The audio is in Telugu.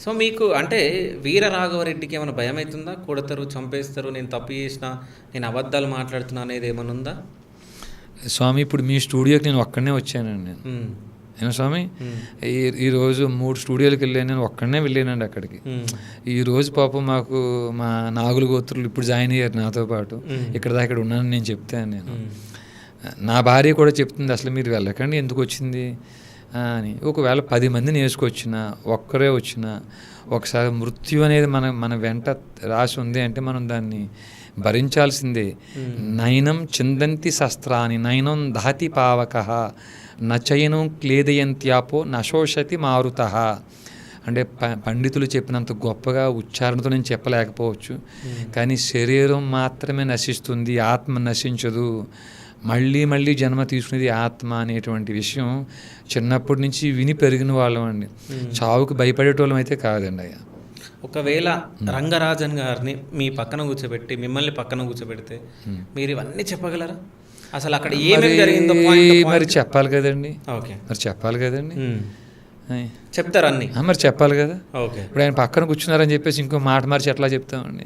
సో మీకు అంటే వీర రాఘవరెడ్డికి ఏమైనా భయం అవుతుందా? కొడతారు, చంపేస్తారు, నేను తప్పు చేసిన, నేను అబద్ధాలు మాట్లాడుతున్నా అనేది ఏమైనా ఉందా? స్వామి ఇప్పుడు మీ స్టూడియోకి నేను ఒక్కడనే వచ్చానండి. ఏమో స్వామి, ఈరోజు 3 స్టూడియోలకు వెళ్ళాను, నేను ఒక్కడనే వెళ్ళానండి అక్కడికి. ఈరోజు పాపం మాకు మా నాగుల గోత్రులు ఇప్పుడు జాయిన్ అయ్యారు నాతో పాటు. ఇక్కడ ఉన్నాను నేను చెప్తాను. నేను నా భార్య కూడా చెప్తుంది, అసలు మీరు వెళ్ళకండి, ఎందుకు వచ్చింది అని. ఒకవేళ 10 మందిని వేసుకొచ్చినా, ఒక్కరే వచ్చినా, ఒకసారి మృత్యు అనేది మన వెంట రాసి ఉంది అంటే మనం దాన్ని భరించాల్సిందే. నయనం చిందంతి శస్త్రాన్ని నయనం దహతి పావక నచయనం క్లేదయంత్యాపో నశోషతి మారుత. అంటే పండితులు చెప్పినంత గొప్పగా ఉచ్చారణతో నేను చెప్పలేకపోవచ్చు, కానీ శరీరం మాత్రమే నశిస్తుంది, ఆత్మ నశించదు. మళ్ళీ మళ్ళీ జన్మ తీసుకునేది ఆత్మ అనేటువంటి విషయం చిన్నప్పటి నుంచి విని పెరిగిన వాళ్ళం అండి. చావుకు భయపడేటోళ్ళం అయితే కాదండి. అయ్యా, ఒకవేళ రంగరాజన్ గారిని మీ పక్కన కూర్చోబెట్టి, మిమ్మల్ని పక్కన కూర్చోబెడితే మీరు ఇవన్నీ చెప్పగలరా? అసలు అక్కడ ఏమేమి జరిగిందో మరి చెప్పాలి కదండి. ఓకే, మరి చెప్పాలి కదండి. చెప్తారు అన్ని, మరి చెప్పాలి కదా. ఓకే, ఇప్పుడు ఆయన పక్కన కూర్చున్నారని చెప్పేసి ఇంకో మాట మార్చి ఎట్లా చెప్తామండి?